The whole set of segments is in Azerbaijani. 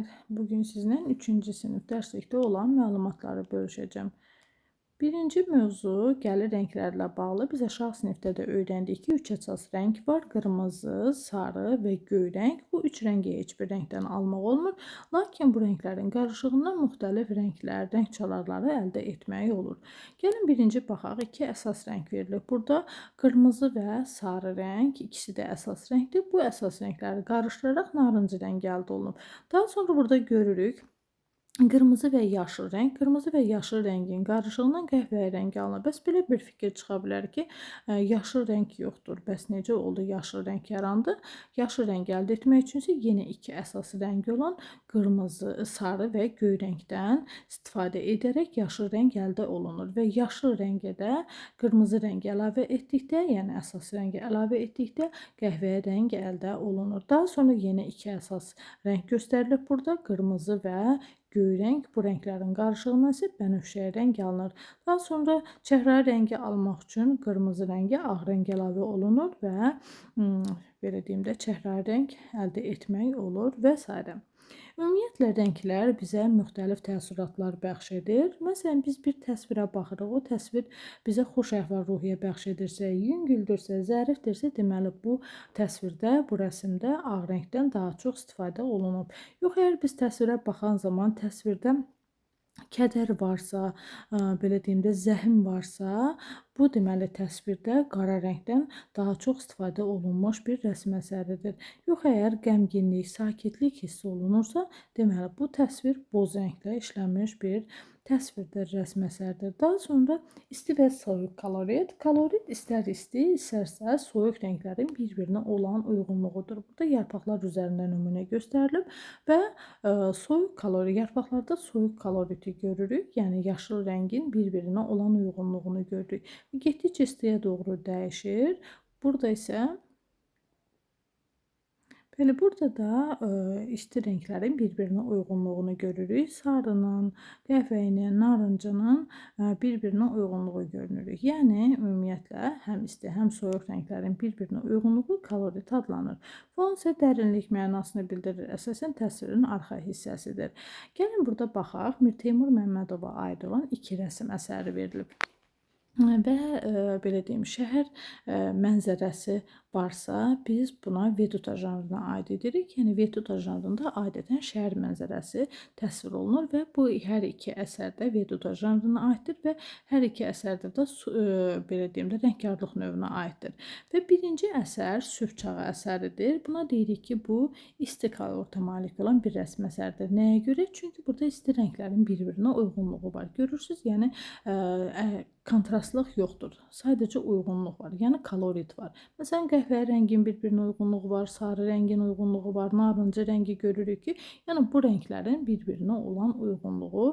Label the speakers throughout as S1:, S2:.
S1: rənglər. Bugün sizinlə 3-cü sinif dərslikdə olan məlumatları bölüşəcəm. Birinci mövzu gəlir rənglərlə bağlı. Biz aşağı sinifdə də öyrəndik ki, 3 əsas rəng var. Qırmızı, sarı və göy rəng. Bu 3 rəngi heç bir rəngdən almaq olmur. Lakin bu rənglərin qarışığından müxtəlif rənglər, rəng çalarları əldə etmək olur. Gəlin birinci baxaq. 2 əsas rəng verilir. Burada qırmızı və sarı rəng, ikisi də əsas rəngdir. Bu əsas rəngləri qarışdıraraq narıncı rəng əldə olunub. Daha sonra burada görürük qırmızı və yaşıl rəng. Qırmızı və yaşıl rəngin qarışığından qəhvəyi rəng alınır. Bəs belə bir fikir çıxa bilər ki, yaşıl rəng yoxdur. Bəs necə oldu yaşıl rəng yarandı? Yaşıl rəng əldə etmək üçün isə yenə 2 əsas rəng olan qırmızı, sarı və göy rəngdən istifadə edərək yaşıl rəng əldə olunur və yaşıl rəngə də qırmızı rəng əlavə etdikdə, yəni əsas rəngi əlavə etdikdə qəhvəyi rəng əldə olunur. Daha sonra yenə 2 əsas rəng göstərilib burada, qırmızı və göy rəng. Bu rənglərin qarışığından isə bənövşəyi rəng alınır. Daha sonra çəhrayı rəngi almaq üçün qırmızı rəngi ağ rəng əlavə olunur və belə deyim də çəhrayı rəng əldə etmək olur və s. Ümumiyyətlə rənglər bizə müxtəlif təəssüratlar bəxş edir. Məsələn, biz bir təsvirə baxırıq. O təsvir bizə xoş əhval-ruhiyyə bəxş edirsə, yüngüldürsə, zərifdirsə, deməli bu təsvirdə, bu rəsmdə ağ rəngdən daha çox istifadə olunub. Yox, əgər biz təsvirə baxan zaman təsvirdə kədər varsa, belə deyim də zəhm varsa, bu deməli təsvirdə qara rəngdən daha çox istifadə olunmuş bir rəsm əsəridir. Yox, əgər qəmginlik, sakitlik hissi olunursa, deməli bu təsvir boz rənglə işlənmiş bir təsvirdir, rəsm əsəridir. Daha sonra isti və soyuq kolorit. Kolorit istər isti, istərsə soyuq rənglərin bir-birinə olan uyğunluğudur. Burada yarpaqlar üzərində nümunə göstərilib və soyuq kalorit, yarpaqlarda soyuq koloriti görürük. Yəni yaşıl rəngin bir-birinə olan uyğunluğunu görürük. Getdikcə istiyə doğru dəyişir. Burada isə Bəli, burada da isti rənglərin bir-birinə uyğunluğunu görürük. Sarının, qəhvəyinin, narıncının bir-birinə uyğunluğu görünürük. Yəni ümumiyyətlə həm isti, həm soyuq rənglərin bir-birinə uyğunluğu kolorit adlanır. Fon isə dərinlik mənasını bildirir. Əsasən təsvirin arxa hissəsidir. Gəlin burada baxaq. Mir Teymur Məmmədova aid olan 2 rəsm əsəri verilib. Və belə deyim, şəhər mənzərəsi varsa, biz buna veduta janrına aid edirik. Yəni veduta janrında adətən şəhər mənzərəsi təsvir olunur və bu hər iki əsərdə veduta janrına aiddir və hər iki əsərdə də belə deyim də rəngkarlıq növünə aiddir. Və birinci əsər sübh çağı əsəridir. Buna deyirik ki, bu isti kolorita malik olan bir rəsm əsəridir. Nəyə görə? Çünki burada isti rənglərin bir-birinə uyğunluğu var. Görürsüz, yəni kontrastlıq yoxdur. Sadəcə uyğunluq var. Yəni kolorit var. Məsələn, qəhvəyi rəngin bir-birinə uyğunluğu var, sarı rəngin uyğunluğu var, narıncı rəngi görürük ki, yəni bu rənglərin bir-birinə olan uyğunluğu,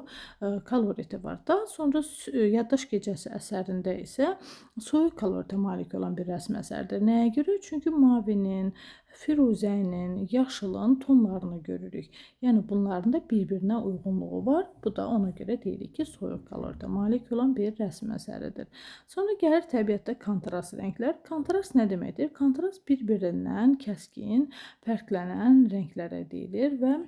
S1: koloriti var. Daha sonra Yaddaş gecəsi əsərində isə soyuq kolorita malik olan bir rəsm əsəridir. Nəyə görə? Çünki mavinin, firuzənin, yaşılın tonlarını görürük. Yəni bunların da bir-birinə uyğunluğu var. Bu da ona görə deyirik ki, soyuq kolorita malik olan bir rəsm əsəridir. Sonra gəlir təbiətdə kontrast rənglər. Kontrast nə deməkdir? Kontrast bir-birindən kəskin, fərqlənən rənglərə deyilir və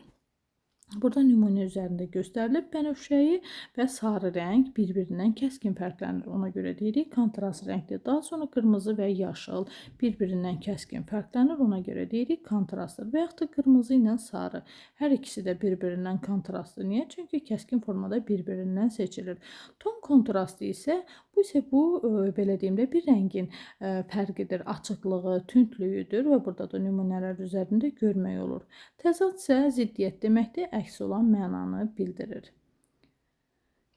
S1: burada nümunə üzərində göstərilib. Bənövşəyi və sarı rəng bir-birindən kəskin fərqlənir. Ona görə deyirik kontrast rəngdir. Daha sonra qırmızı və yaşıl bir-birindən kəskin fərqlənir. Ona görə deyirik kontrastdır. Və yaxud da qırmızı ilə sarı. Hər ikisi də bir-birindən kontrastdır. Niyə? Çünki kəskin formada bir-birindən seçilir. Ton kontrastı isə bu belə deyim də bir rəngin fərqidir, açıqlığı, tündlüyüdür və burada da nümunələr üzərində görmək olur. Təzad isə ziddiyyət deməkdir, əks olan mənanı bildirir.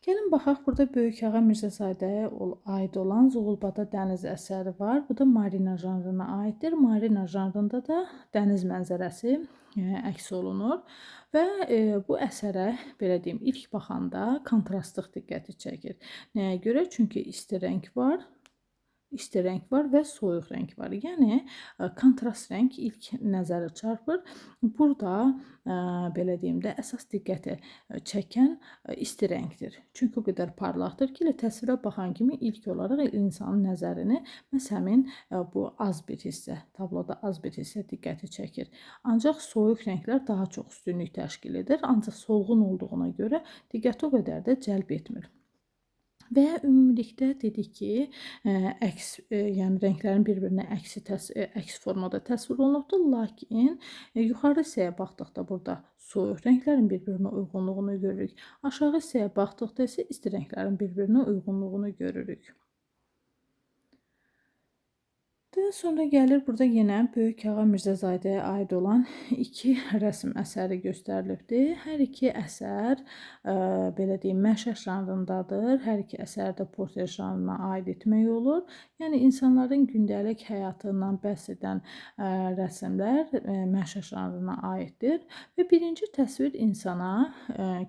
S1: Gəlin baxaq, burada Böyük Ağa Mirzəsizadəyə aid olan Zoğulbada dəniz əsəri var. Bu da marina janrına aiddir. Marina janrında da dəniz mənzərəsi əks olunur və bu əsərə belə deyim, ilk baxanda kontrastlıq diqqəti çəkir. Nəyə görə? Çünki isti rəng var. isti rəng var və soyuq rəng var. Yəni kontrast rəng ilk nəzərə çarpır. Burada belə deyim də, əsas diqqəti çəkən isti rəngdir. Çünki o qədər parlaqdır ki, elə təsvirə baxan kimi ilk olaraq insanın nəzərini məhz həmin bu az bir hissə, tabloda az bir hissə diqqəti çəkir. Ancaq soyuq rənglər daha çox üstünlük təşkil edir, ancaq solğun olduğuna görə diqqəti o qədər də cəlb etmir. Və ümumilikdə dedik ki, əks, yəni rənglərin bir-birinə əks formada təsvir olunubdur. Lakin yuxarı hissəyə baxdıqda burada soyuq rənglərin bir-birinə uyğunluğunu görürük. Aşağı hissəyə baxdıqda isə isti rənglərin bir-birinə uyğunluğunu görürük. Daha sonra gəlir burada yenə Böyük Ağa Mirzəcayədəyə aid olan iki rəsm əsəri göstərilibdir. Hər iki əsər belə deyim, məşəq janrındadır. Hər iki əsər də portret janrına aid etmək olur. Yəni insanların gündəlik həyatından bəhs edən rəsmlər məşəq janrına aiddir. Və birinci təsvir insana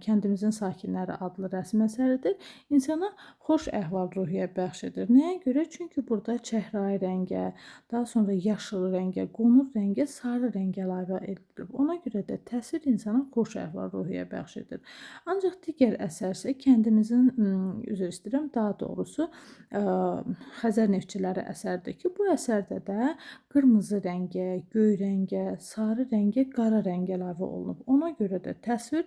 S1: Kəndimizin Sakinləri adlı rəsm əsəridir. İnsana xoş əhval-ruhiyyə bəxş edir. Nəyə görə? Çünki burada çəhrayı rəngə, daha sonra yaşıl rəngə, qonur rəngə, sarı rəng əlavə edilib. Ona görə də təsvir insana xoş əhval-ruhiyyə bəxş edir. Ancaq digər əsər isə kəndimizin, üzr istəyirəm, daha doğrusu Xəzər Neftçiləri əsəridir ki, bu əsərdə də qırmızı rəngə, göy rəngə, sarı rəngə, qara rəng əlavə olunub. Ona görə də təsvir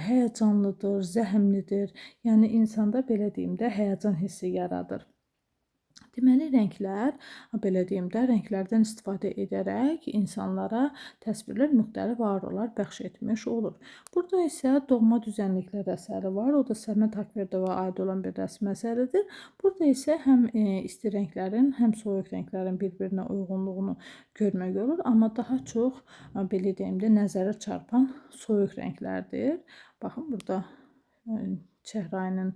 S1: həyəcanlıdır, zəhmlidir. Yəni insanda belə deyim də, həyəcan hissi yaradır. Deməli, rənglər, belə deyim də, rənglərdən istifadə edərək insanlara təsvirlər, müxtəlif auralar bəxş etmiş olur. Burada isə Doğma Düzənliklər əsəri var. O da Səməd Haqverdova aid olan bir rəsm əsəridir. Burada isə həm isti rənglərin, həm soyuq rənglərin bir-birinə uyğunluğunu görmək olur. Amma daha çox, belə deyim də, nəzərə çarpan soyuq rənglərdir. Baxın, burada çəhrayının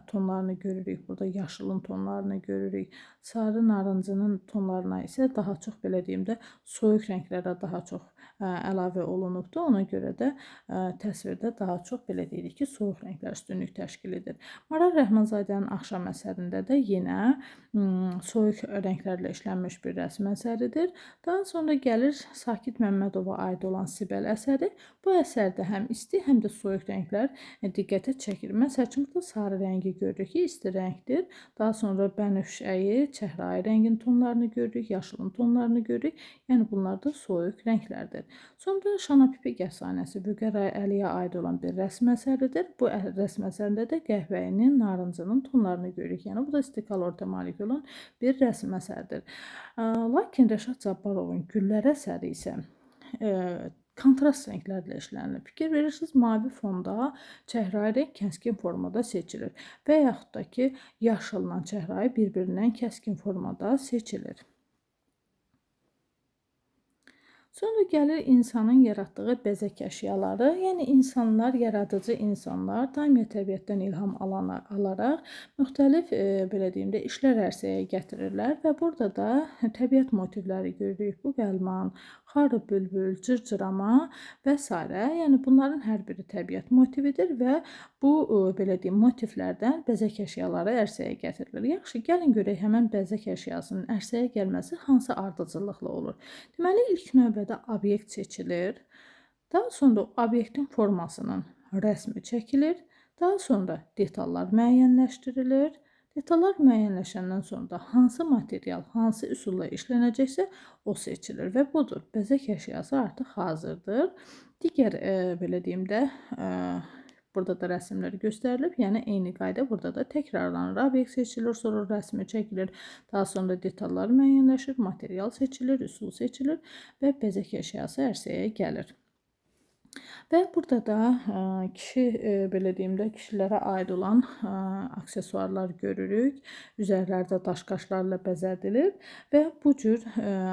S1: tonlarını görürük. Burada yaşılın tonlarını görürük. Sarı narıncının tonlarına isə daha çox, belə deyim də, soyuq rənglərə daha çox əlavə olunubdur. Ona görə də təsvirdə daha çox, belə deyirik ki, soyuq rənglər üstünlük təşkil edir. Maral Rəhmanzadənin Axşam əsərində də yenə soyuq rənglərlə işlənmiş bir rəsm əsəridir. Daha sonra gəlir Sakit Məmmədova aid olan Sibel əsəri. Bu əsərdə həm isti, həm də soyuq rənglər diqqətə çəkir. Məsəl üçün, burada sarı rəngi görürük ki, isti rəngdir. Daha sonra bənövşəyi, çəhrayı rəngin tonlarını görürük, yaşılın tonlarını görürük. Yəni bunlar da soyuq rənglərdir. Sonra Şanapipek əfsanəsi Vüqar Əliyə aid olan bir rəsm əsəridir. Bu rəsm əsərində də qəhvəyinin, narıncının tonlarını görürük. Yəni bu da isti kolorita malik olan bir rəsm əsəridir. Lakin Rəşad Cabbarovun Güllər əsəri isə kontrast rənglərlə işlənilib. Fikir verirsiniz, mavi fonda çəhrayı rəng kəskin formada seçilir və yaxud da ki, yaşılla çəhrayı bir-birindən kəskin formada seçilir. Sonra gəlir insanın yaratdığı bəzək əşyaları. Yəni insanlar, yaradıcı insanlar daima təbiətdən ilham alaraq müxtəlif, belə deyim də, işlər ərsəyə gətirirlər və burada da təbiət motivləri görürük. Bu qəlman, xarı bülbül, cırcırama və s. Yəni bunların hər biri təbiət motividir və bu, belə deyim, motivlərdən bəzək əşyaları ərsəyə gətirilir. Yaxşı, gəlin görək həmin bəzək əşyasının ərsəyə gəlməsi hansı ardıcıllıqla olur. Deməli, ilk növbədə obyekt seçilir. Daha sonra obyektin formasının rəsmi çəkilir. Daha sonra detallar müəyyənləşdirilir. Detallar müəyyənləşəndən sonra da hansı material, hansı üsulla işlənəcəksə o seçilir və budur. Bəzək əşyası artıq hazırdır. Digər, belə deyim də, burada da rəsmlər göstərilib. Yəni eyni qayda burada da təkrarlanır. Obyekt seçilir, sonra rəsmi çəkilir. Daha sonra detallar müəyyənləşir, material seçilir, üsul seçilir və bəzək əşyası ərsəyə gəlir. Və burada da belə deyim də, kişilərə aid olan aksesuarlar görürük. Üzərlərdə daşqaşlarla bəzədilir və bu cür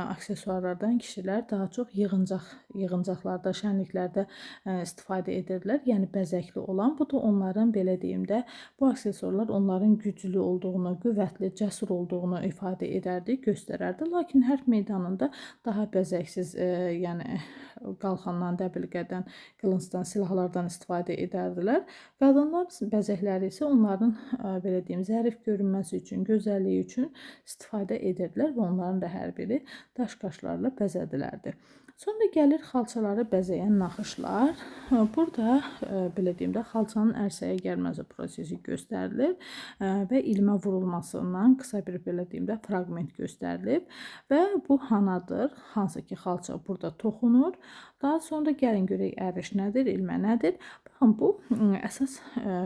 S1: aksesuarlardan kişilər daha çox yığıncaqlarda, şənliklərdə istifadə edirlər. Yəni bəzəkli olan. Bu da onların, belə deyim də, bu aksesuarlar onların güclü olduğunu, qüvvətli, cəsur olduğunu ifadə edərdi, göstərərdi. Lakin hərb meydanında daha bəzəksiz, yəni qalxandan, dəbilqədən, qılıncdan, silahlardan istifadə edərdilər. Qadınlar bəzəkləri isə onların belə deyim, zərif görünməsi üçün, gözəlliyi üçün istifadə edirdilər və onların da hər biri daş qaşlarla bəzədilərdi. Sonra gəlir xalçaları bəzəyən naxışlar. Burada belə deyim də xalçanın ərsəyə gəlməsi prosesi göstərilir və ilmə vurulmasından qısa bir belə deyim də fraqment göstərilib və bu hanadır, hansı ki xalça burada toxunur. Daha sonra gəlin görək əriş nədir, ilmə nədir? Baxın bu əsas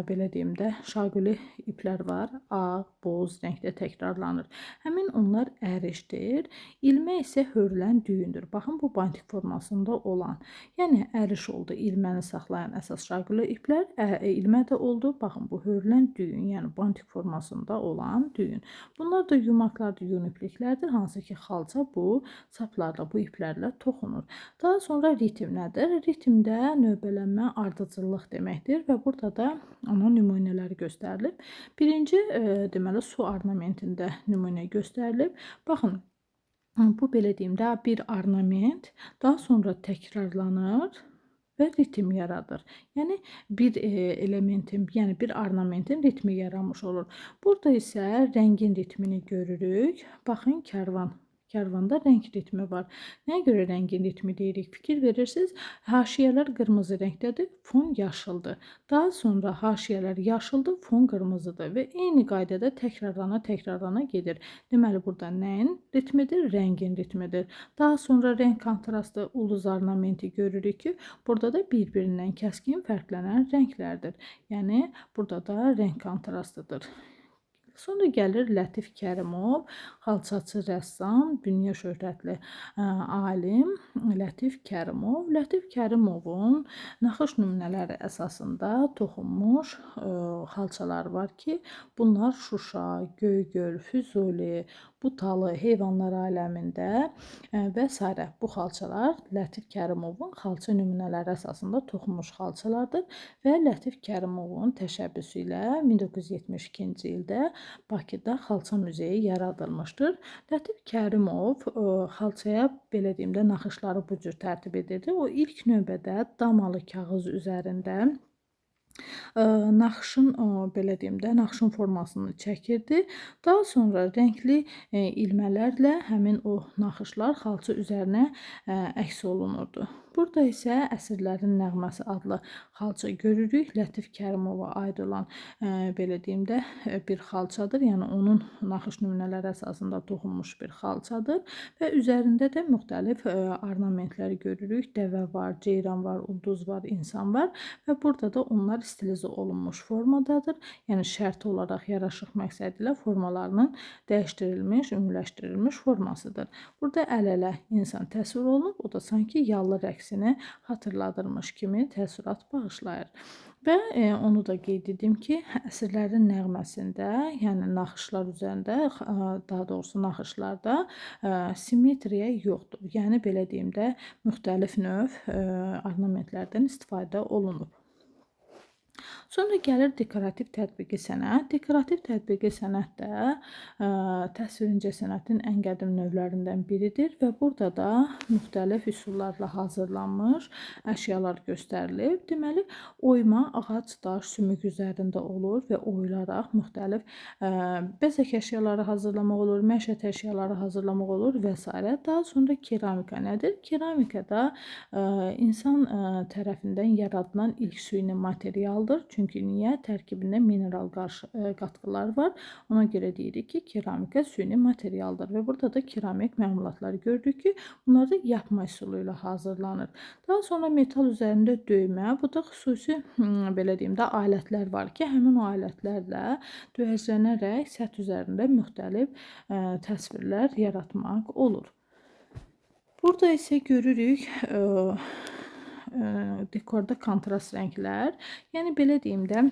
S1: belə deyim də şaquli iplər var, ağ, boz rəngdə təkrarlanır. Həmin onlar ərişdir. İlmə isə hörülən düyündür. Baxın bu bantik formasında olan. Yəni əriş oldu, ilməni saxlayan əsas şaquli iplər, ilmə də oldu. Baxın bu hörülən düyün, yəni bantik formasında olan düyün. Bunlar da yumaklardır, yun ipliklərdir, hansı ki xalça bu saplarla, bu iplərlə toxunur. Daha sonra ritm nədir? Ritmdə növbələnmə, ardıcıllıq deməkdir və burada da onun nümunələri göstərilib. Birinci deməli su ornamentində nümunə göstərilib. Baxın, bu belə deyim də bir ornament daha sonra təkrarlanır və ritm yaradır. Yəni bir elementin, yəni bir ornamentin ritmi yaranmış olur. Burada isə rəngin ritmini görürük. Baxın, Kərvanda rəng ritmi var. Nəyə görə rəngin ritmi deyirik? Fikir verirsiniz, haşiyələr qırmızı rəngdədir, fon yaşıldır. Daha sonra haşiyələr yaşıldır, fon qırmızıdır və eyni qaydada təkrarlana gedir. Deməli, burada nəyin ritmidir? Rəngin ritmidir. Daha sonra rəng kontrastı, ulduz ornamenti görürük ki, burada da bir-birindən kəskin fərqlənən rənglərdir. Yəni, burada da rəng kontrastıdır. Sonra gəlir Lətif Kərimov, xalçaçı rəssam, dünya şöhrətli alim Lətif Kərimov. Lətif Kərimovun naxış nümunələri əsasında toxunmuş xalçalar var ki, bunlar Şuşa, Göygöl, Füzuli, Butalı, heyvanlar aləmində və s. Bu xalçalar Lətif Kərimovun xalça nümunələri əsasında toxunmuş xalçalardır və Lətif Kərimovun təşəbbüsü ilə 1972-ci ildə Bakıda Xalça Muzeyi yaradılmışdır. Lətif Kərimov xalçaya belə deyim də naxışları bu cür tərtib edirdi. O ilk növbədə damalı kağız üzərində naxışın belə deyim də naxışın formasını çəkirdi. Daha sonra rəngli ilmələrlə həmin o naxışlar xalça üzərinə əks olunurdu. Burada isə Əsrlərin Nəğməsi adlı xalça görürük. Lətif Kərimova aid olan belə deyim də bir xalçadır. Yəni onun naxış nümunələri əsasında toxunmuş bir xalçadır və üzərində də müxtəlif ornamentlər görürük. Dəvə var, ceyran var, ulduz var, insan var və burada da onlar stilizə olunmuş formadadır. Yəni şərt olaraq yaraşıq məqsədi ilə formalarının dəyişdirilmiş, ümumiləşdirilmiş formasıdır. Burada əl-ələ insan təsvir olunub, o da sanki yallı rəqsini xatırladırmış kimi təəssürat bağışlayır. Və onu da qeyd edim ki, Əsrlərin Nəğməsində, yəni naxışlar üzərində, daha doğrusu naxışlarda simmetriya yoxdur. Yəni belə deyim də müxtəlif növ ornamentlərdən istifadə olunub. Sonra gəlir dekorativ tətbiqi sənət. Dekorativ tətbiqi sənət də təsvirincə sənətin ən qədim növlərindən biridir və burada da müxtəlif üsullarla hazırlanmış əşyalar göstərilib. Deməli, oyma ağac, daş, sümük üzərində olur və oyularaq müxtəlif bəzək əşyaları hazırlamaq olur, məişət əşyaları hazırlamaq olur və s. Daha sonra keramika nədir? Keramikada insan tərəfindən yaradılan ilk süni materialdır. Çünki niyə? Tərkibində mineral qatqılar var. Ona görə deyirik ki, keramika süni materialdır və burada da keramik məmulatları görürük ki, bunlar da yapma üsulu ilə hazırlanır. Daha sonra metal üzərində döymə, bu da xüsusi belə deyim də alətlər var ki, həmin o alətlərlə döyəclənərək səth üzərində müxtəlif təsvirlər yaratmaq olur. Burada isə görürük dekorda kontrast rənglər, yəni belə deyim də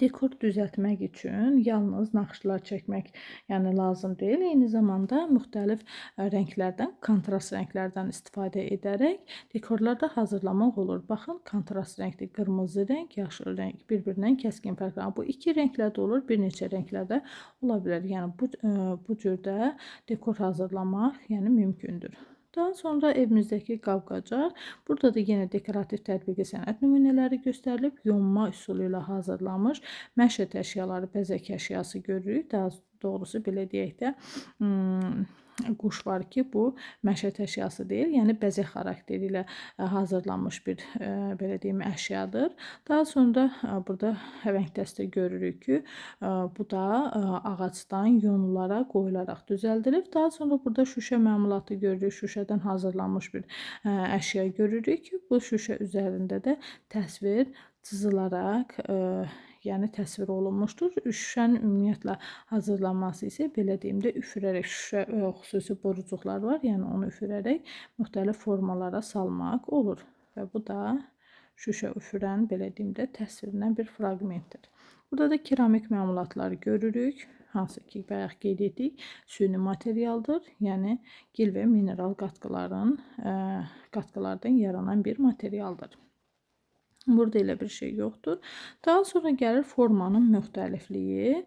S1: dekor düzəltmək üçün yalnız naxışlar çəkmək yəni lazım deyil. Eyni zamanda müxtəlif rənglərdən, kontrast rənglərdən istifadə edərək dekorlarda hazırlamaq olur. Baxın, kontrast rəngdir. Qırmızı rəng, yaşıl rəng bir-birindən kəskin fərqlənir. Bu iki rənglə də olur, bir neçə rənglə də ola bilər. Yəni bu cürdə dekor hazırlamaq yəni mümkündür. Daha sonra evimizdeki qab-qacaq. Burada da yenə dekorativ tətbiqi sənət nümunələri göstərilib, yonma üsulu ilə hazırlanmış məşət əşyaları, bəzək əşyası görürük. Daha doğrusu belə deyək də, quş var ki, bu məşət əşyası deyil, yəni bəzək xarakteri ilə hazırlanmış bir belə deyim əşyadır. Daha sonra burada rəng dəstə görürük ki, bu da ağacdan yonlara qoyularaq düzəldilib. Daha sonra burada şüşə məmulatı görürük. Şüşədən hazırlanmış bir əşya görürük ki, bu şüşə üzərində də təsvir cızılaraq yəni təsvir olunmuşdur. Şüşənin ümumiyyətlə hazırlanması isə belə deyim də üfürərək şüşə xüsusi borucuqlar var, yəni onu üfürərək müxtəlif formalara salmaq olur. Və bu da şüşə üfürən belə deyim də təsvirindən bir fraqmentdir. Burada da keramik məmulatları görürük. Hansı ki, bayaq qeyd etdik, süni materialdır. Yəni gil və mineral qatqılardan yaranan bir materialdır. Burada elə bir şey yoxdur. Daha sonra gəlir formanın müxtəlifliyi,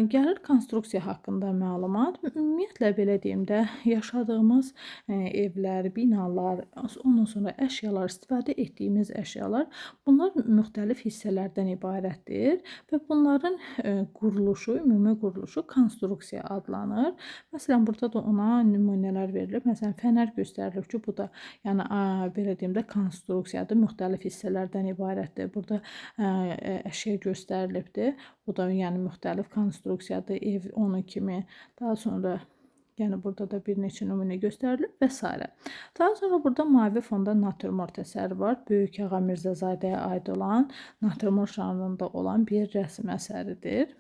S1: gəlir konstruksiya haqqında məlumat. Ümumiyyətlə belə deyim də, yaşadığımız evlər, binalar, ondan sonra əşyalar, istifadə etdiyimiz əşyalar, bunlar müxtəlif hissələrdən ibarətdir və bunların quruluşu, ümumi quruluşu konstruksiya adlanır. Məsələn, burada da ona nümunələr verilib. Məsələn, fənər göstərilib ki, bu da yəni belə deyim də konstruksiyadır, müxtəlif hissələrdən ibarətdir. Burada əşya göstərilibdir. Bu da yəni müxtəlif konstruksiyadır, ev onun kimi. Daha sonra yəni burada da bir neçə nümunə göstərilib və s. Daha sonra burada mavi fonda natürmort əsəri var. Böyük Ağa Mirzəcadəyə aid olan natürmort janrında olan bir rəsm əsəridir.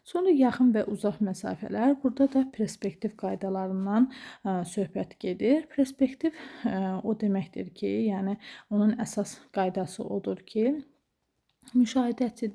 S1: Sonra yaxın və uzaq məsafələr. Burada da perspektiv qaydalarından söhbət gedir. Perspektiv o deməkdir ki, yəni onun əsas qaydası odur ki, müşahidəçi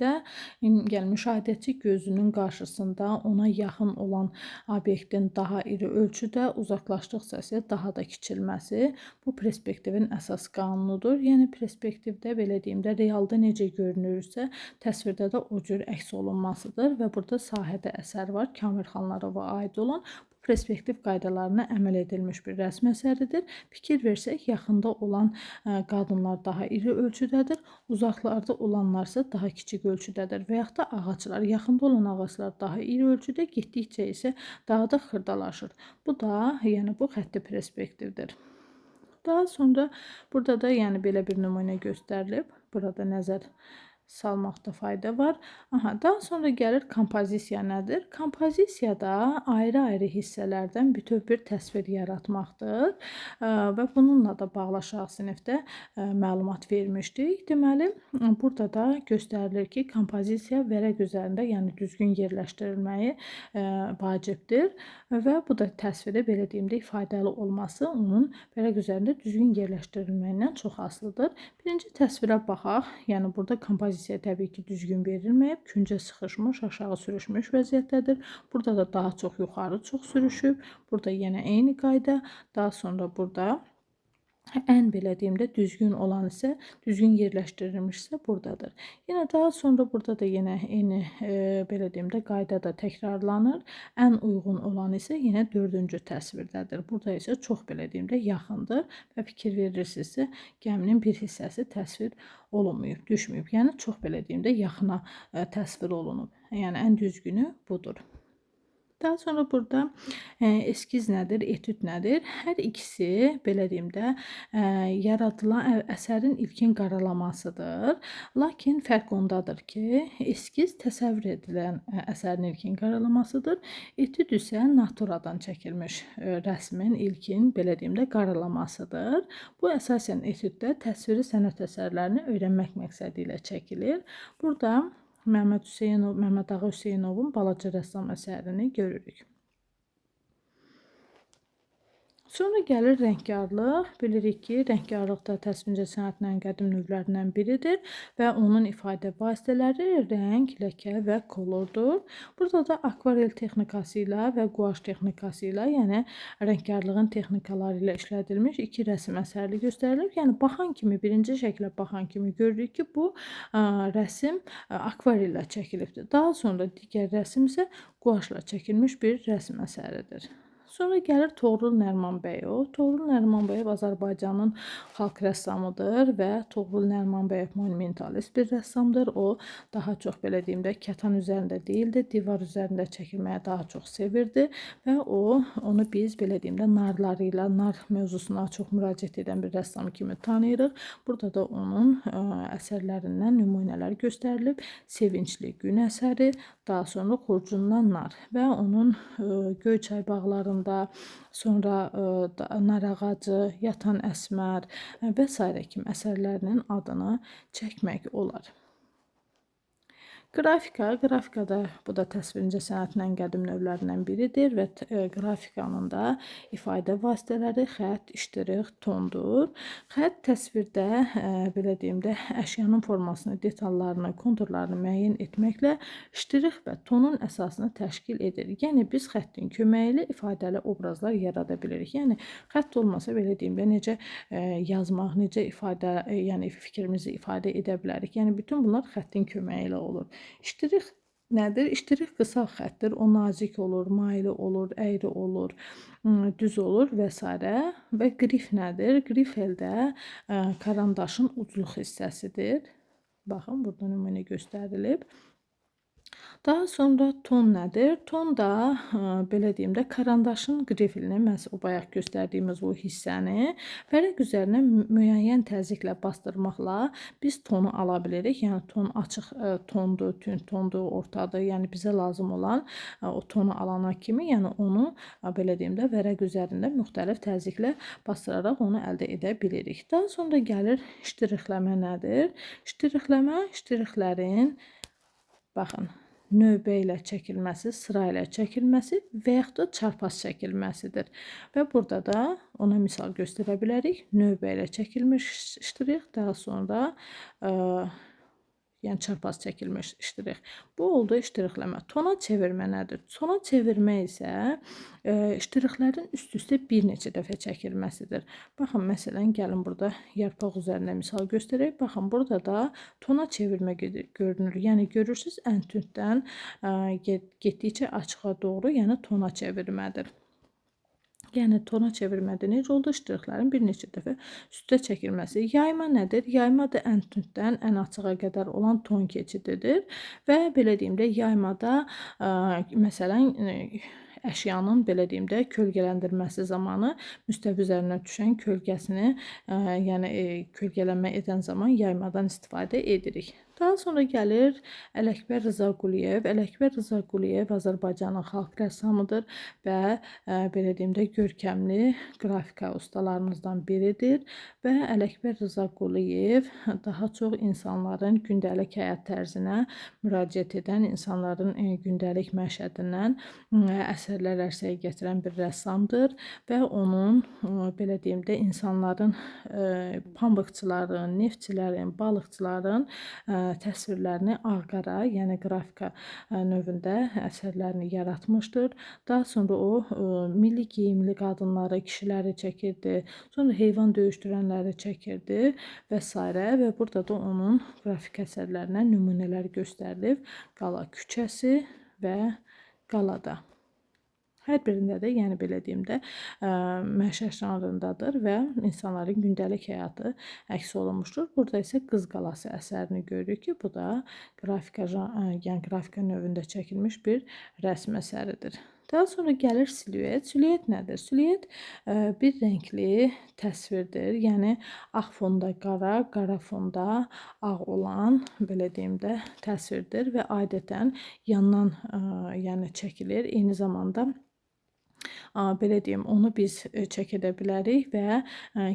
S1: gözünün qarşısında ona yaxın olan obyektin daha iri ölçüdə, uzaqlaşdıqca isə daha da kiçilməsi bu perspektivin əsas qanunudur. Yəni perspektivdə belə deyim də realda necə görünürsə, təsvirdə də o cür əks olunmasıdır və burada sahədə əsər var, Kamil Xanlarova aid olan. Perspektiv qaydalarına əməl edilmiş bir rəsm əsəridir. Fikir versək, yaxında olan qadınlar daha iri ölçüdədir, uzaqlarda olanlar isə daha kiçik ölçüdədir və yaxud da ağaclar, yaxında olan ağaclar daha iri ölçüdə, getdikcə isə daha da xırdalaşır. Bu da, yəni bu xətti perspektivdir. Daha sonra burada da yəni belə bir nümunə göstərilib. Burada nəzər salmaqda fayda var. Daha sonra gəlir kompozisiya nədir? Kompozisiya da ayrı-ayrı hissələrdən bütöv bir təsvir yaratmaqdır və bununla da bağlı aşağı sinifdə məlumat vermişdik. Deməli, burada da göstərilir ki, kompozisiya vərəq üzərində, yəni düzgün yerləşdirilməyi vacibdir və bu da təsviri belə deyim də faydalı olması onun vərəq üzərində düzgün yerləşdirilməyindən çox asılıdır. Birinci təsvirə baxaq. Yəni burada kompozisiya təbii ki, düzgün verilməyib, küncə sıxışmış, aşağı sürüşmüş vəziyyətdədir. Burada da daha çox yuxarı çox sürüşüb. Burada yenə eyni qayda. Daha sonra burada ən belə deyim də düzgün olan isə, düzgün yerləşdirilmişsə buradadır. Yenə daha sonra burada da yenə eyni belə deyim də qayda da təkrarlanır. Ən uyğun olan isə yenə 4-cü təsvirdədir. Burada isə çox belə deyim də yaxındır və fikir verirsinizsə, gəminin bir hissəsi təsvir olunmayıb, düşməyib. Yəni çox belə deyim də yaxına təsvir olunub. Yəni ən düzgünü budur. Daha sonra burada eskiz nədir, etüd nədir? Hər ikisi belə deyim də yaradılan əsərin ilkin qaralamasıdır. Lakin fərq ondadır ki, eskiz təsəvvür edilən əsərin ilkin qaralamasıdır. Etüd isə naturadan çəkilmiş rəsmin ilkin belə deyim də qaralamasıdır. Bu əsasən etüddə təsviri sənət əsərlərini öyrənmək məqsədi ilə çəkilir. Burada Məmməd Ağa Hüseynovun Balaca Rəssam əsərini görürük. Sonra gəlir rəngkarlıq. Bilirik ki, rəngkarlıq da təsvir sənətinin qədim növlərindən biridir və onun ifadə vasitələri rəng, ləkə və kolordur. Burada da akvarel texnikası ilə və quaş texnikası ilə, yəni rəngkarlığın texnikaları ilə işlədilmiş iki rəsm əsəri göstərilib. Yəni baxan kimi, birinci şəklə baxan kimi görürük ki, bu rəsm akvarel ilə çəkilibdir. Daha sonra digər rəsm isə quaşla çəkilmiş bir rəsm əsəridir. Sonra gəlir Toğrul Nərimanbəyov. Toğrul Nərimanbəyev Azərbaycanın xalq rəssamıdır və Toğrul Nərimanbəyev monumentalist bir rəssamdır. O daha çox belə deyim də kətan üzərində deyildi, divar üzərində çəkilməyi daha çox sevirdi və onu biz belə deyim də narları ilə, nar mövzusuna çox müraciət edən bir rəssam kimi tanıyırıq. Burada da onun əsərlərindən nümunələr göstərilib. Sevincli gün əsəri, daha sonra Xurcundan nar və onun Göyçay bağlarında, sonra nar ağacı, yatan əsmər və s. kimi əsərlərinin adını çəkmək olar. Qrafikada bu da təsvir incəsənətinin ən qədim növlərindən biridir və qrafikanın da ifadə vasitələri xətt, iştirik, tondur. Xətt təsvirdə belə deyim də əşyanın formasını, detallarını, konturlarını müəyyən etməklə iştirik və tonun əsasını təşkil edir. Yəni biz xəttin köməyi ilə ifadəli obrazlar yarada bilirik. Yəni xətt olmasa belə deyim də necə yazmaq, necə yəni fikrimizi ifadə edə bilərik. Yəni bütün bunlar xəttin köməyi ilə olur. İştirik nədir? İştirik qısa xəttir. O nazik olur, maylı olur, əyri olur, düz olur və s. Və qrif nədir? Qrif əldə karandaşın ucluq hissəsidir. Baxın, burada nümunə göstərilib. Daha sonra ton nədir? Ton da belə deyim də karandaşın qrifilini, məhz o bayaq göstərdiyimiz o hissəni vərəq üzərinə müəyyən təzyiqlə bastırmaqla biz tonu ala bilirik. Yəni ton açıq tondur, tünd tondur, ortadır. Yəni bizə lazım olan o tonu alana kimi, yəni onu belə deyim də vərəq üzərində müxtəlif təzyiqlə bastıraraq onu əldə edə bilirik. Daha sonra gəlir iştirikləmə nədir? İştirikləmə iştiriklərin baxın növbə ilə çəkilməsi, sıra ilə çəkilməsi və yaxud da çarpaz çəkilməsidir. Və burada da ona misal göstərə bilərik. Növbə ilə çəkilmiş iştirik, daha sonra yəni çarpaz çəkilmiş iştirik. Bu oldu iştirikləmə. Tona çevirmə nədir? Tona çevirmə isə iştiriklərin üst-üstə bir neçə dəfə çəkilməsidir. Baxın, məsələn, gəlin burada yarpaq üzərində misal göstərək. Baxın, burada da tona çevirmə görünür. Yəni görürsüz, ən tünddən getdikcə açığa doğru, yəni tona çevirmədir. Yəni tona çevirmədə necə oldu? İştiriklərin bir neçə dəfə üstə çəkilməsi. Yayma nədir? Yayma da ən tünddən ən açığa qədər olan ton keçididir və belə deyim də yaymada məsələn əşyanın belə deyim də kölgələndirməsi zamanı müstəvi üzərinə düşən kölgəsini, yəni kölgələnmə edən zaman yaymadan istifadə edirik. Daha sonra gəlir Ələkbər Rza Quliyev. Ələkbər Rza Quliyev Azərbaycanın xalq rəssamıdır və belə deyim də görkəmli qrafika ustalarımızdan biridir və Ələkbər Rza Quliyev daha çox insanların gündəlik həyat tərzinə müraciət edən, insanların gündəlik məişədindən əsərlər ərsəyə gətirən bir rəssamdır və onun belə deyim də insanların, pambıqçıların, neftçilərin, balıqçıların təsvirlərini ağ-qara, yəni qrafika növündə əsərlərini yaratmışdır. Daha sonra o milli geyimli qadınları, kişiləri çəkirdi. Sonra heyvan döyüşdürənləri çəkirdi və s. və burada da onun qrafik əsərlərindən nümunələr göstərilib. Qala küçəsi və qalada. Hər birində də, yəni belə deyim də, məşəq janrındadır və insanların gündəlik həyatı əks olunmuşdur. Burada isə Qız qalası əsərini görürük ki, bu da yəni qrafika növündə çəkilmiş bir rəsm əsəridir. Daha sonra gəlir siluet. Siluet nədir? Siluet bir rəngli təsvirdir. Yəni ağ fonda qara, qara fonda ağ olan belə deyim də təsvirdir və adətən yandan yəni çəkilir. Eyni zamanda belə deyim, onu biz çək edə bilərik və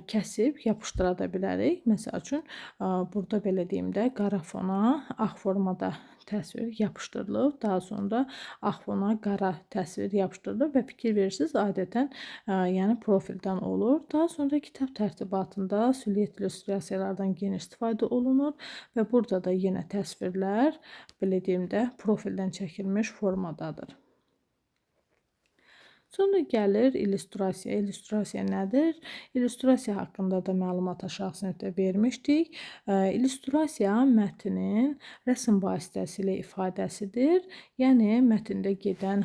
S1: kəsib yapışdıra da bilərik. Məsəl üçün, burada belə deyim də qara fona ağ formada təsvir yapışdırılıb, daha sonra ağ fona qara təsvir yapışdırılır və fikir verirsiniz, adətən yəni profildən olur. Daha sonra kitab tərtibatında siluet illüstrasiyalardan geniş istifadə olunur və burada da yenə təsvirlər belə deyim də profildən çəkilmiş formadadır. Sonra gəlir illüstrasiya. İllüstrasiya nədir? İllüstrasiya haqqında da məlumat aşağı sinifdə vermişdik. İllüstrasiya mətnin rəsm vasitəsilə ifadəsidir. Yəni mətndə gedən,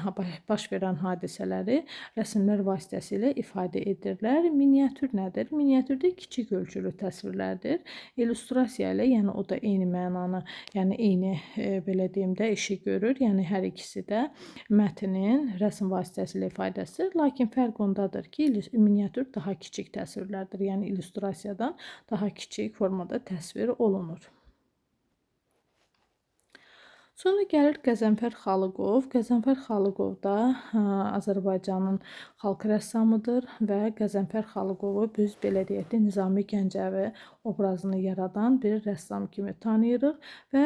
S1: baş verən hadisələri rəsmlər vasitəsilə ifadə edirlər. Miniatür nədir? Miniatürdə kiçik ölçülü təsvirlərdir. İllüstrasiya ilə, yəni o da eyni mənanı, yəni eyni belə deyim də işi görür. Yəni hər ikisi də mətnin rəsm vasitəsilə ifadəsi, lakin fərq ondadır ki, miniatür daha kiçik təsvirlərdir. Yəni illüstrasiyadan daha kiçik formada təsvir olunur. Sonra gəlir Qəzənfər Xalıqov. Qəzənfər Xalıqov da Azərbaycanın xalq rəssamıdır və Qəzənfər Xalıqovu biz belə deyək də Nizami Gəncəvi obrazını yaradan bir rəssam kimi tanıyırıq və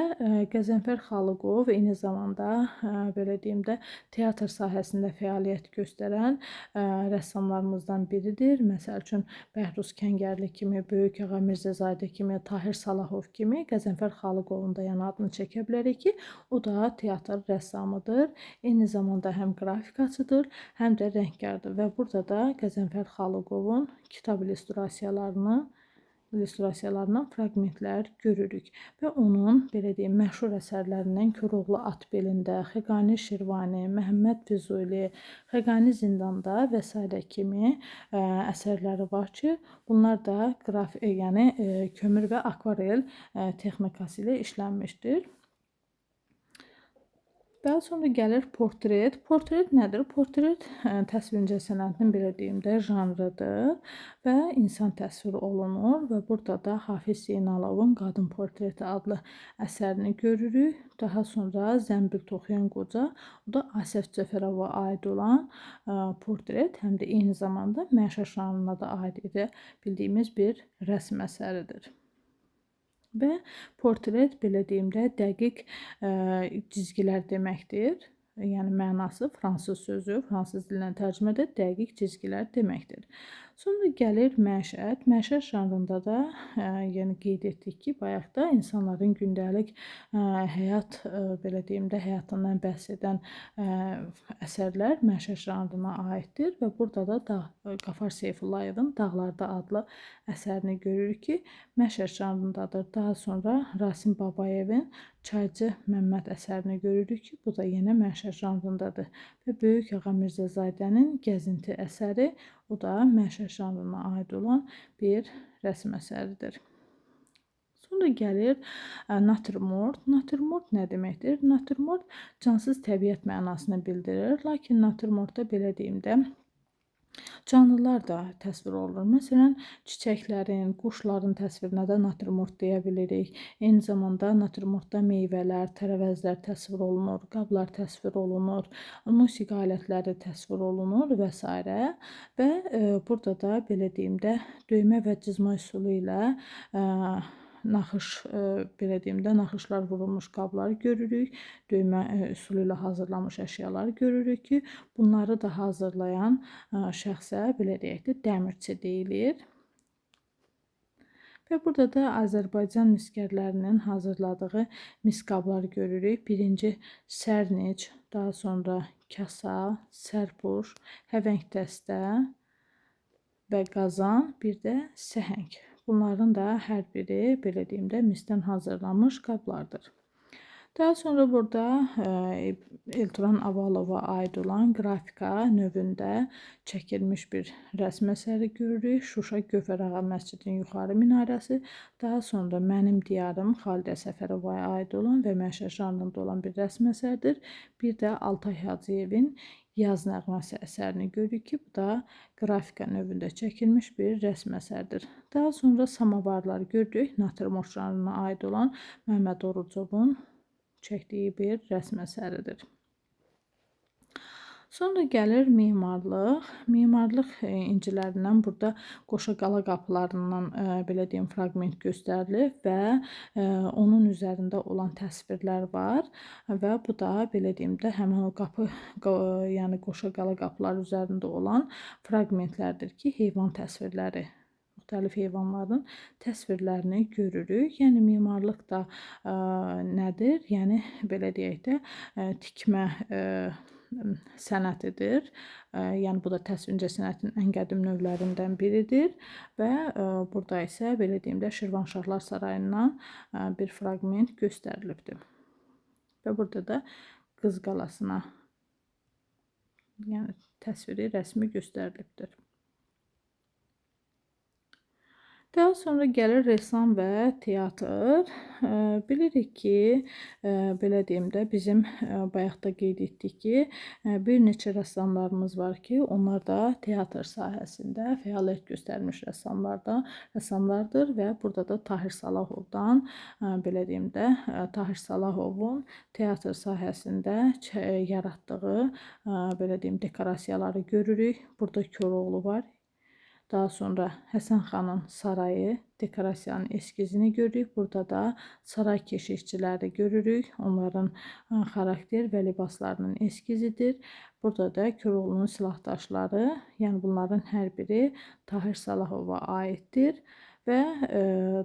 S1: Qəzənfər Xalıqov eyni zamanda belə deyim də teatr sahəsində fəaliyyət göstərən rəssamlarımızdan biridir. Məsəl üçün Bəhruz Kəngərli kimi, Böyük Ağa Mirzəzadə kimi, Tahir Salahov kimi Qəzənfər Xalıqovun da yəni adını çəkə bilərik ki, o da teatr rəssamıdır. Eyni zamanda həm qrafikaçıdır, həm də rəngkardır və burada da Qəzənfər Xalıqovun kitab illüstrasiyalarından fraqmentlər görürük və onun belə deyim məşhur əsərlərindən Koroğlu at belində, Xəqani Şirvani, Məhəmməd Füzuli, Xəqani Zindanda və s. kimi əsərləri var ki, bunlar da yəni kömür və akvarel texnikası ilə işlənmişdir. Daha sonra gəlir portret. Portret nədir? Portret təsvir sənətinin belə deyim də janrıdır və insan təsvir olunur və burada da Hafiz Zeynalovun Qadın portreti adlı əsərini görürük. Daha sonra Zəmbil toxuyan qoca, o da Asəf Cəfərova aid olan portret, həm də eyni zamanda məşə janrına da aid edə bildiyimiz bir rəsm əsəridir. Və portret belə deyim də dəqiq cizgilər deməkdir. Yəni mənası fransız sözü, fransız dilindən tərcümədə dəqiq cizgilər deməkdir. Sonra gəlir məşəd. Məşəd janrında da yəni qeyd etdik ki, bayaq da insanların gündəlik həyat belə deyim də həyatından bəhs edən əsərlər məşəd janrına aiddir və burada da Qafar Seyfullayevin Dağlarda adlı əsərini görürük ki, məşəd janrındadır. Daha sonra Rasim Babayevin Çaycı Məmməd əsərini görürük ki, bu da yenə məşəd janrındadır. Və Böyük Ağa Mirzəzadənin Gəzinti əsəri, o da məşəd janrına aid olan bir rəsm əsəridir. Sonra gəlir natürmort. Natürmort nə deməkdir? Natürmort cansız təbiət mənasını bildirir, lakin natürmortda belə deyim də canlılar da təsvir olunur. Məsələn, çiçəklərin, quşların təsvirinə də natürmort deyə bilirik. Eyni zamanda natürmortda meyvələr, tərəvəzlər təsvir olunur, qablar təsvir olunur, musiqi alətləri təsvir olunur və s. Və burada da belə deyim də döymə və cızma üsulu ilə naxış belə deyim də naxışlar vurulmuş qabları görürük. Döymə üsulu ilə hazırlanmış əşyaları görürük ki, bunları da hazırlayan şəxsə belə deyək də dəmirçi deyilir. Və burada da Azərbaycan miskərlərinin hazırladığı mis qablar görürük. Birinci sərnic, daha sonra kasa, sərpuş, həvəng dəstə və qazan, bir də səhəng. Bunların da hər biri belə deyim də misdən hazırlanmış qablardır. Daha sonra burada Elturan Avalova aid olan qrafika növündə çəkilmiş bir rəsm əsəri görürük. Şuşa Gövhərağa məscidinin yuxarı minarəsi. Daha sonra Mənim diyarım Xalidə Səfərovaya aid olan və məşəd janrında olan bir rəsm əsərdir. Bir də Altay Hacıyevin Yaz nəğməsi əsərini görürük ki, bu da qrafika növündə çəkilmiş bir rəsm əsərdir. Daha sonra Samavarlar görürük. Natürmort janrına aid olan Məhəmməd Orucovun çəkdiyi bir rəsm əsəridir. Sonra gəlir memarlıq. Memarlıq incilərindən burada Qoşaqala qapılarından belə deyim fraqment göstərilir və onun üzərində olan təsvirlər var və bu da belə deyim də həmin o qapı, yəni Qoşaqala qapıları üzərində olan fraqmentlərdir ki, heyvan təsvirləri, müxtəlif heyvanların təsvirlərini görürük. Yəni memarlıq da nədir? Yəni belə deyək də tikmə sənətidir. Yəni bu da təsvir incəsənətin ən qədim növlərindən biridir və burada isə belə deyim də Şirvanşahlar Sarayından bir fraqment göstərilibdir. Və burada da Qız Qalasına yəni təsviri, rəsmi göstərilibdir. Daha sonra gəlir ressam və teatr. Bilirik ki, belə deyim də, bizim bayaq da qeyd etdik ki, bir neçə rəssamlarımız var ki, onlar da teatr sahəsində fəaliyyət göstərmiş rəssamlardır və burada da Tahir Salahovdan, belə deyim də, Tahir Salahovun teatr sahəsində yaratdığı, belə deyim, dekorasiyaları görürük. Burada Koroğlu var. Daha sonra Həsən xanın sarayı dekorasiyanın eskizini görürük. Burada da saray keşikçiləri görürük. Onların xarakter və libaslarının eskizidir. Burada da Koroğlunun silahdaşları, yəni bunların hər biri Tahir Salahova aiddir. Və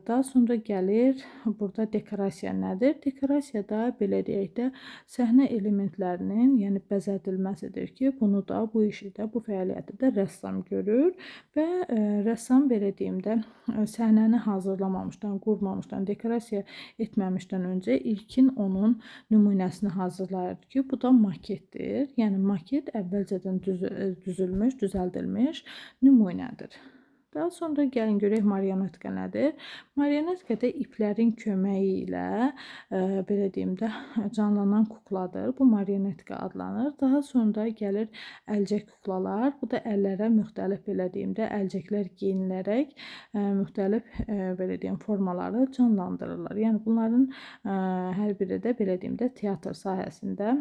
S1: daha sonra gəlir burada dekorasiya nədir? Dekorasiya da belə deyək də səhnə elementlərinin, yəni bəzədilməsidir ki, bunu da bu işi də, bu fəaliyyəti də rəssam görür və rəssam belə deyim də səhnəni hazırlamamışdan, qurmamışdan, dekorasiya etməmişdən öncə ilkin onun nümunəsini hazırlayır ki, bu da maketdir. Yəni maket əvvəlcədən düzülmüş, düzəldilmiş nümunədir. Daha sonra gəlin görək marionetka nədir? Marionetka da iplərin köməyi ilə belə deyim də canlanan kukladır. Bu marionetka adlanır. Daha sonra gəlir əlcək kuklalar. Bu da əllərə müxtəlif belə deyim də əlcəklər geyinilərək müxtəlif belə deyim formaları canlandırırlar. Yəni bunların hər biri də belə deyim də teatr sahəsində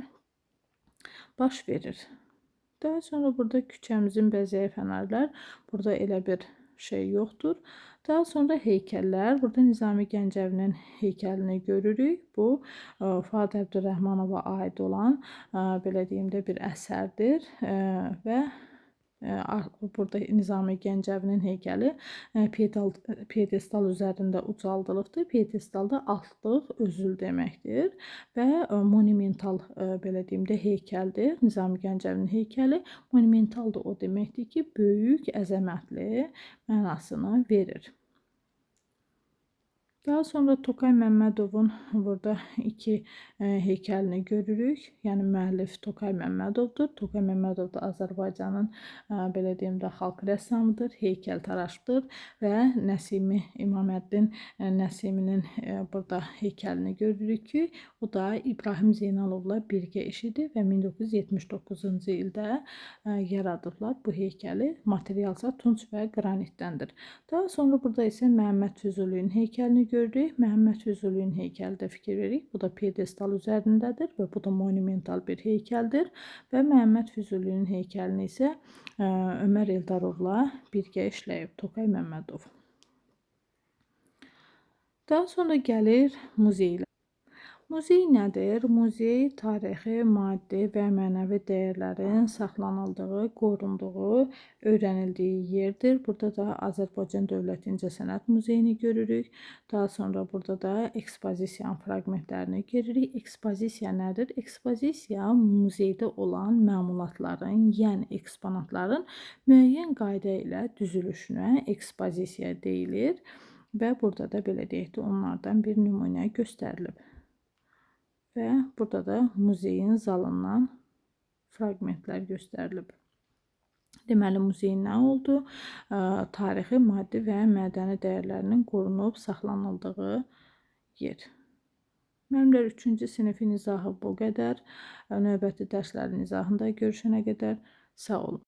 S1: baş verir. Daha sonra burada küçəmizin bəzəyi fənərlər. Burada elə bir şey yoxdur. Daha sonra heykəllər. Burada Nizami Gəncəvinin heykəlini görürük. Bu Fuad Əbdürrəhmanova aid olan belə deyim də bir əsərdir və burada Nizami Gəncəvinin heykəli piedestal üzərində ucaldılıbdır. Piedestal da altlıq, özül deməkdir və monumental belə deyim də heykəldir. Nizami Gəncəvinin heykəli monumental da o deməkdir ki, böyük, əzəmətli mənasını verir. Daha sonra Tokay Məmmədovun burada iki heykəlini görürük. Yəni müəllif Tokay Məmmədovdur. Tokay Məmmədov da Azərbaycanın belə deyim də xalq rəssamıdır, heykəltaraşdır və Nəsimi İmaməddin Nəsiminin burada heykəlini görürük ki, o da İbrahim Zeynalovla birgə işidir və 1979-cu ildə yaradıblar bu heykəli. Materialsa tunç və qranitdəndir. Daha sonra burada isə Məhəmməd Füzuliyin heykəlini görürük. Məhəmməd Füzuliyin heykəli də fikir veririk. Bu da piedestal üzərindədir və bu da monumental bir heykəldir. Və Məhəmməd Füzuliyin heykəlini isə Ömər Eldarovla birgə işləyib Tokay Məmmədov. Daha sonra gəlir muzeylər. Muzey nədir? Muzey tarixi, maddi və mənəvi dəyərlərin saxlanıldığı, qorunduğu, öyrənildiyi yerdir. Burada da Azərbaycan Dövlət İncəsənət Muzeyini görürük. Daha sonra burada da ekspozisiyanın fraqmentlərini görürük. Ekspozisiya nədir? Ekspozisiya muzeydə olan məmulatların, yəni eksponatların müəyyən qayda ilə düzülüşünə ekspozisiya deyilir. Və burada da belə deyək də onlardan bir nümunə göstərilib. Və burada da muzeyin zalından fraqmentlər göstərilib. Deməli, muzeyin nə oldu? Tarixi, maddi və mədəni dəyərlərinin qorunub saxlanıldığı yer. Müəllimlər 3-cü sinifin izahı bu qədər. Növbəti dərslərin izahında görüşənə qədər sağ olun.